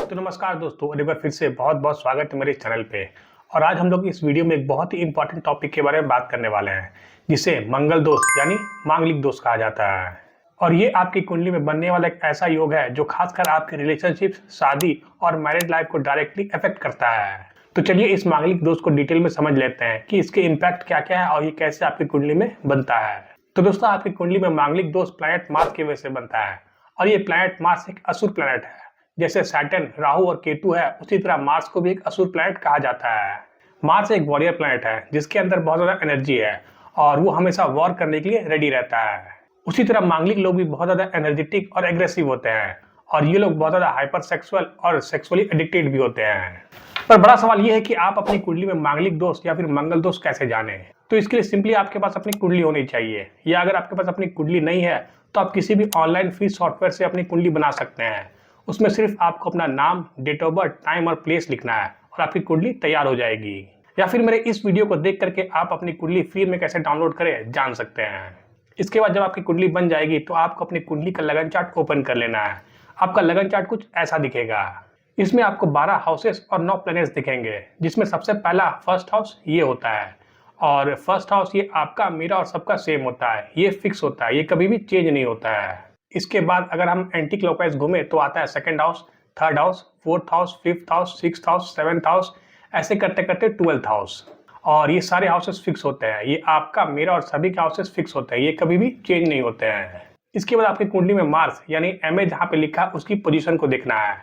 तो नमस्कार दोस्तों, और एक बार फिर से बहुत बहुत स्वागत है मेरे चैनल पे। और आज हम लोग इस वीडियो में एक बहुत ही इंपॉर्टेंट टॉपिक के बारे में बात करने वाले हैं, जिसे मंगल दोष यानी मांगलिक दोष कहा जाता है। और ये आपकी कुंडली में बनने वाला एक ऐसा योग है जो खासकर आपके रिलेशनशिप, शादी और मैरिज लाइफ को डायरेक्टली अफेक्ट करता है। तो चलिए इस मांगलिक दोष को डिटेल में समझ लेते हैं कि इसके इम्पैक्ट क्या क्या है और ये कैसे आपकी कुंडली में बनता है। तो दोस्तों, आपकी कुंडली में मांगलिक दोष प्लैनेट मार्स की वजह से बनता है। और ये प्लैनेट मार्स एक असुर प्लैनेट है। जैसे सैटर्न, राहु और केतु है, उसी तरह मार्स को भी एक असुर प्लैनेट कहा जाता है। मार्स एक वॉरियर प्लैनेट है जिसके अंदर बहुत ज्यादा एनर्जी है और वो हमेशा वॉर करने के लिए रेडी रहता है। उसी तरह मांगलिक लोग भी बहुत ज्यादा एनर्जेटिक और एग्रेसिव होते हैं, और ये लोग बहुत ज्यादा हाइपर सेक्सुअल और सेक्सुअली एडिक्टेड भी होते हैं। पर बड़ा सवाल ये है कि आप अपनी कुंडली में मांगलिक दोष या फिर मंगल दोष कैसे जाने। तो इसके लिए सिंपली आपके पास अपनी कुंडली होनी चाहिए, या अगर आपके पास अपनी कुंडली नहीं है तो आप किसी भी ऑनलाइन फ्री सॉफ्टवेयर से अपनी कुंडली बना सकते हैं। उसमें सिर्फ आपको अपना नाम, डेट ऑफ बर्थ, टाइम और प्लेस लिखना है और आपकी कुंडली तैयार हो जाएगी। या फिर मेरे इस वीडियो को देख करके आप अपनी कुंडली फ्री में कैसे डाउनलोड करें जान सकते हैं। इसके बाद जब आपकी कुंडली बन जाएगी तो आपको अपनी कुंडली का लगन चार्ट ओपन कर लेना है। आपका लगन चार्ट कुछ ऐसा दिखेगा। इसमें आपको 12 हाउसेस और 9 प्लैनेट्स दिखेंगे, जिसमें सबसे पहला फर्स्ट हाउस ये होता है। और फर्स्ट हाउस ये आपका, मेरा और सबका सेम होता है। ये फिक्स होता है, ये कभी भी चेंज नहीं होता है। इसके बाद अगर हम एंटी क्लॉकवाइज घूमे तो आता है second house, third house, fourth house, fifth house, sixth house, seventh house, ऐसे करते करते 12th हाउस। और ये सारे हाउसेस फिक्स होते हैं। ये आपका, मेरा और सभी के हाउसेस फिक्स होते हैं, ये कभी भी चेंज नहीं होते हैं। इसके बाद आपकी कुंडली में मार्स यानी एमए जहाँ पे लिखा है उसकी पोजीशन को देखना है।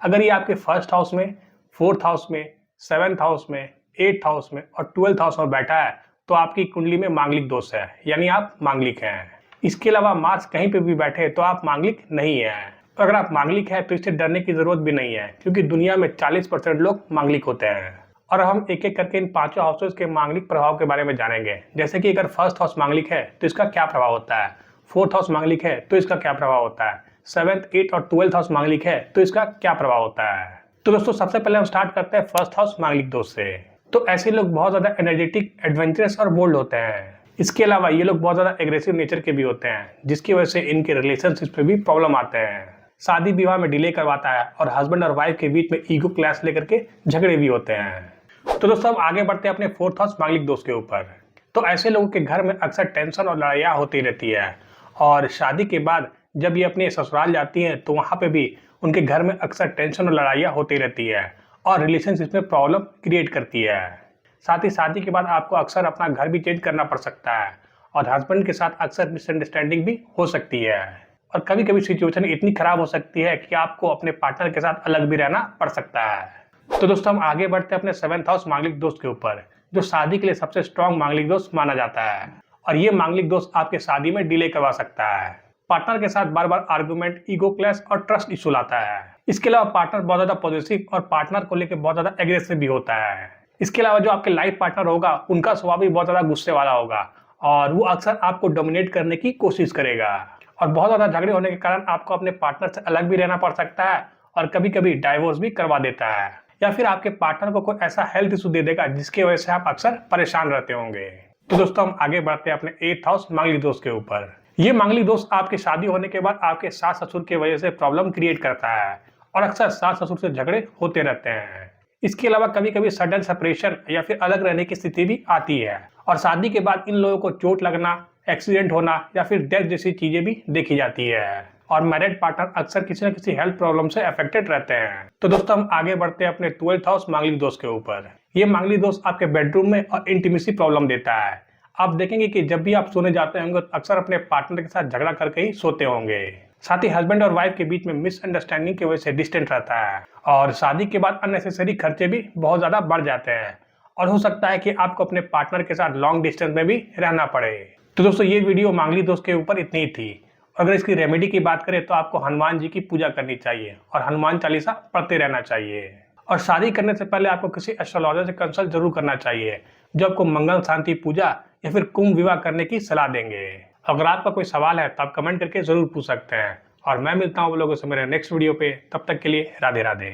अगर ये आपके फर्स्ट हाउस में, फोर्थ हाउस में, सेवेंथ हाउस में, एट्थ हाउस में और 12th हाउस में बैठा है तो आपकी कुंडली में मांगलिक दोष है, यानी आप मांगलिक हैं। इसके अलावा मार्स कहीं पे भी बैठे तो आप मांगलिक नहीं हैं। अगर आप मांगलिक हैं तो इससे डरने की जरूरत भी नहीं है, क्योंकि दुनिया में 40% लोग मांगलिक होते हैं। और हम एक एक करके इन 5 हाउसेस के मांगलिक प्रभाव के बारे में जानेंगे। जैसे कि अगर फर्स्ट हाउस मांगलिक है तो इसका क्या प्रभाव होता है, फोर्थ हाउस मांगलिक है तो इसका क्या प्रभाव होता है, 7th, 8th और 12th हाउस मांगलिक है तो इसका क्या प्रभाव होता है। तो दोस्तों, सबसे पहले हम स्टार्ट करते हैं फर्स्ट हाउस मांगलिक दोष से। तो ऐसे लोग बहुत ज्यादा एनर्जेटिक, एडवेंचरस और बोल्ड होते हैं। इसके अलावा ये लोग बहुत ज्यादा एग्रेसिव नेचर के भी होते हैं, जिसकी वजह से इनके रिलेशनशिप में भी प्रॉब्लम आते हैं। शादी विवाह में डिले करवाता है और हस्बैंड और वाइफ के बीच में ईगो क्लैश लेकर के झगड़े भी होते हैं। तो दोस्तों, अब आगे बढ़ते हैं अपने फोर्थ हाउस मांगलिक दोष के ऊपर। तो ऐसे लोगों के घर में अक्सर टेंशन और लड़ाइयाँ होती रहती है, और शादी के बाद जब ये अपने ससुराल जाती हैं तो वहाँ पे भी उनके घर में अक्सर टेंशन और लड़ाइयाँ होती रहती है और रिलेशनशिप में प्रॉब्लम क्रिएट करती है। साथ ही शादी के बाद आपको अक्सर अपना घर भी चेंज करना पड़ सकता है, और हस्बैंड के साथ अक्सर मिसअंडरस्टैंडिंग भी हो सकती है। और कभी कभी सिचुएशन इतनी खराब हो सकती है कि आपको अपने पार्टनर के साथ अलग भी रहना पड़ सकता है। तो दोस्तों, हम आगे बढ़ते हैं अपने 7th हाउस मांगलिक दोष के ऊपर, जो शादी के लिए सबसे स्ट्रॉन्ग मांगलिक दोष माना जाता है। और ये मांगलिक दोष आपके शादी में डिले करवा सकता है। पार्टनर के साथ बार बार आर्गुमेंट, ईगो क्लैश और ट्रस्ट इशू लाता है। इसके अलावा पार्टनर बहुत ज्यादा पॉजिटिव और पार्टनर को लेकर बहुत ज्यादा एग्रेसिव भी होता है। इसके अलावा जो आपके लाइफ पार्टनर होगा उनका स्वभाव भी बहुत ज्यादा गुस्से वाला होगा, और वो अक्सर आपको डोमिनेट करने की कोशिश करेगा। और बहुत ज्यादा झगड़े होने के कारण आपको अपने पार्टनर से अलग भी रहना पड़ सकता है, और कभी कभी डाइवोर्स भी करवा देता है। या फिर आपके पार्टनर को कोई ऐसा हेल्थ इशू दे देगा जिसकी वजह से आप अक्सर परेशान रहते होंगे। तो दोस्तों, हम आगे बढ़ते हैं अपने 8th हाउस मांगलिक दोष के ऊपर। ये मांगलिक दोष आपकी शादी होने के बाद आपके सास ससुर की वजह से प्रॉब्लम क्रिएट करता है, और अक्सर सास ससुर से झगड़े होते रहते हैं। इसके अलावा कभी कभी सडन सेपरेशन या फिर अलग रहने की स्थिति भी आती है, और शादी के बाद इन लोगों को चोट लगना, एक्सीडेंट होना या फिर डेथ जैसी चीजें भी देखी जाती है। और मैरिड पार्टनर अक्सर किसी न किसी हेल्थ प्रॉब्लम से अफेक्टेड रहते हैं। तो दोस्तों, हम आगे बढ़ते हैं अपने 12th हाउस मांगलिक दोष के ऊपर। ये मांगलिक दोष आपके बेडरूम में और इंटीमेसी प्रॉब्लम देता है। आप देखेंगे कि जब भी आप सोने जाते होंगे तो अक्सर अपने पार्टनर के साथ झगड़ा करके ही सोते होंगे। साथ ही हस्बैंड और वाइफ के बीच में मिसअंडरस्टैंडिंग की वजह से डिस्टेंट रहता है, और शादी के बाद अननेसेसरी खर्चे भी बहुत ज्यादा बढ़ जाते हैं, और हो सकता है कि आपको अपने पार्टनर के साथ लॉन्ग डिस्टेंस में भी रहना पड़े। तो दोस्तों, ये वीडियो मांगलिक दोष के ऊपर इतनी ही थी। अगर इसकी रेमेडी की बात करें तो आपको हनुमान जी की पूजा करनी चाहिए और हनुमान चालीसा पढ़ते रहना चाहिए। और शादी करने से पहले आपको किसी एस्ट्रोलॉजर से कंसल्ट जरूर करना चाहिए, जो आपको मंगल शांति पूजा या फिर कुंभ विवाह करने की सलाह देंगे। अगर आपका कोई सवाल है तो आप कमेंट करके जरूर पूछ सकते हैं, और मैं मिलता हूँ आप लोगों से मेरे नेक्स्ट वीडियो पे। तब तक के लिए राधे राधे।